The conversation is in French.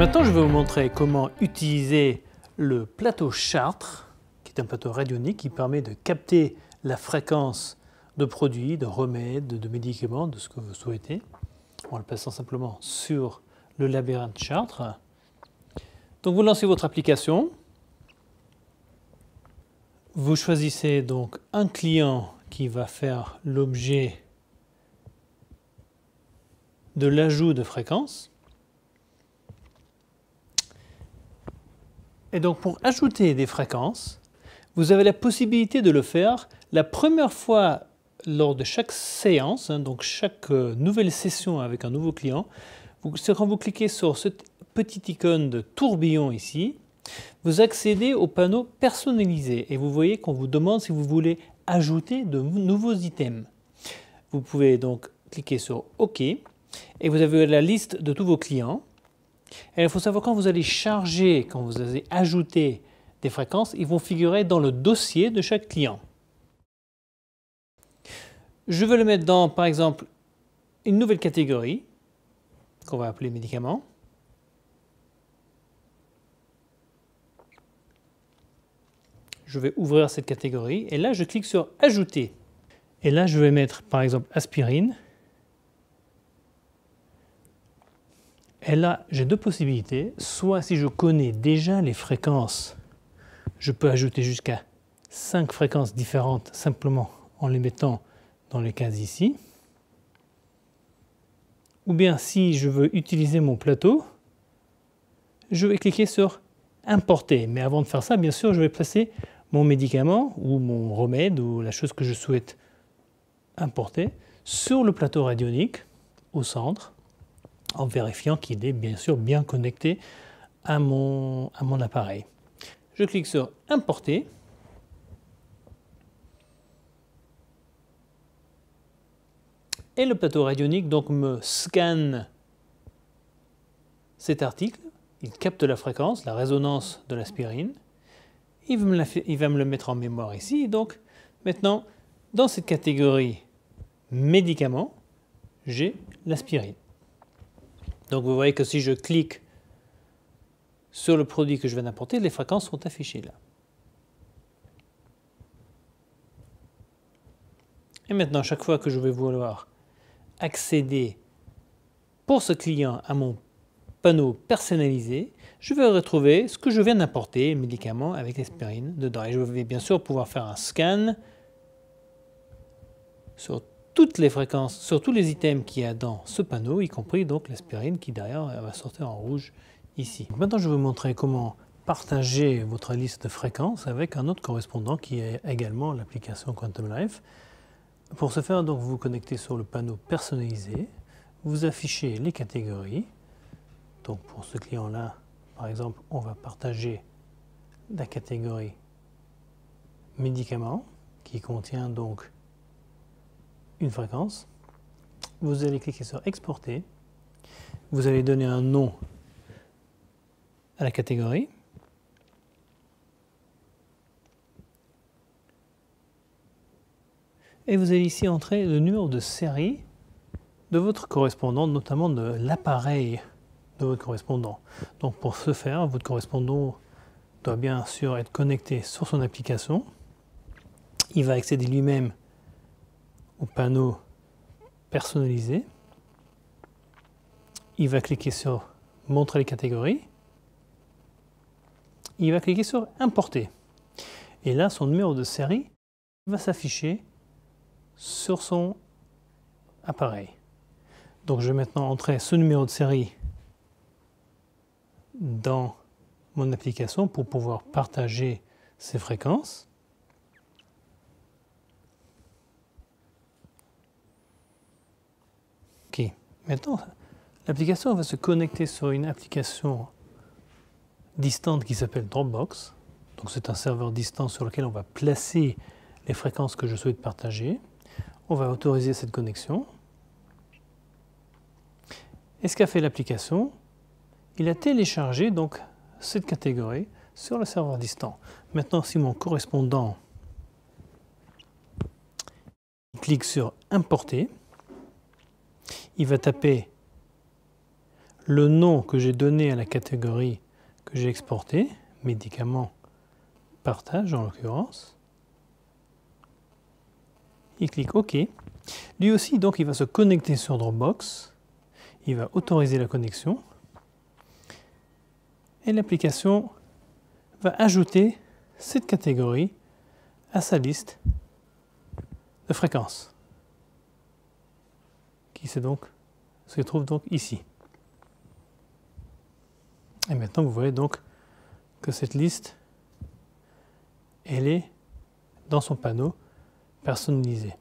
Maintenant, je vais vous montrer comment utiliser le plateau Chartres, qui est un plateau radionique qui permet de capter la fréquence de produits, de remèdes, de médicaments, de ce que vous souhaitez, en le plaçant simplement sur le labyrinthe Chartres. Donc vous lancez votre application, vous choisissez donc un client qui va faire l'objet de l'ajout de fréquence. Et donc pour ajouter des fréquences, vous avez la possibilité de le faire la première fois lors de chaque séance, donc chaque nouvelle session avec un nouveau client. C'est quand vous cliquez sur cette petite icône de tourbillon ici, vous accédez au panneau personnalisé et vous voyez qu'on vous demande si vous voulez ajouter de nouveaux items. Vous pouvez donc cliquer sur OK et vous avez la liste de tous vos clients. Et il faut savoir quand vous allez charger, quand vous allez ajouter des fréquences, ils vont figurer dans le dossier de chaque client. Je veux le mettre dans, par exemple, une nouvelle catégorie qu'on va appeler médicaments. Je vais ouvrir cette catégorie et là je clique sur ajouter. Et là je vais mettre par exemple aspirine. Et là j'ai deux possibilités. Soit si je connais déjà les fréquences, je peux ajouter jusqu'à 5 fréquences différentes simplement en les mettant dans les cases ici. Ou bien si je veux utiliser mon plateau, je vais cliquer sur importer. Mais avant de faire ça, bien sûr, je vais placer mon médicament ou mon remède ou la chose que je souhaite importer sur le plateau radionique au centre en vérifiant qu'il est bien sûr bien connecté à mon appareil. Je clique sur importer. Et le plateau radionique donc me scanne cet article. Il capte la fréquence, la résonance de l'aspirine. Il va me le mettre en mémoire ici. Donc maintenant, dans cette catégorie médicaments, j'ai l'aspirine. Donc vous voyez que si je clique sur le produit que je viens d'importer, les fréquences sont affichées là. Et maintenant, chaque fois que je vais vouloir accéder pour ce client à mon panneau personnalisé, je vais retrouver ce que je viens d'importer, le médicament avec l'aspirine dedans. Et je vais bien sûr pouvoir faire un scan sur toutes les fréquences, sur tous les items qu'il y a dans ce panneau, y compris donc l'aspirine qui derrière va sortir en rouge ici. Maintenant, je vais vous montrer comment partager votre liste de fréquences avec un autre correspondant qui est également l'application Quantum Life. Pour ce faire, donc, vous vous connectez sur le panneau personnalisé, vous affichez les catégories. Donc pour ce client-là, par exemple, on va partager la catégorie médicaments qui contient donc une fréquence. Vous allez cliquer sur exporter. Vous allez donner un nom à la catégorie. Et vous allez ici entrer le numéro de série de votre correspondant, notamment de l'appareil de votre correspondant. Donc pour ce faire, votre correspondant doit bien sûr être connecté sur son application. Il va accéder lui-même au panneau personnalisé. Il va cliquer sur montrer les catégories. Il va cliquer sur importer. Et là, son numéro de série va s'afficher sur son appareil. Donc je vais maintenant entrer ce numéro de série dans mon application pour pouvoir partager ces fréquences. Ok, maintenant l'application va se connecter sur une application distante qui s'appelle Dropbox. Donc c'est un serveur distant sur lequel on va placer les fréquences que je souhaite partager. On va autoriser cette connexion. Et ce qu'a fait l'application, il a téléchargé donc cette catégorie sur le serveur distant. Maintenant, si mon correspondant clique sur importer, il va taper le nom que j'ai donné à la catégorie que j'ai exportée, médicaments partage en l'occurrence. Il clique OK. Lui aussi, donc, il va se connecter sur Dropbox. Il va autoriser la connexion. Et l'application va ajouter cette catégorie à sa liste de fréquences, qui se trouve donc ici. Et maintenant, vous voyez donc que cette liste, elle est dans son panneau personnalisé.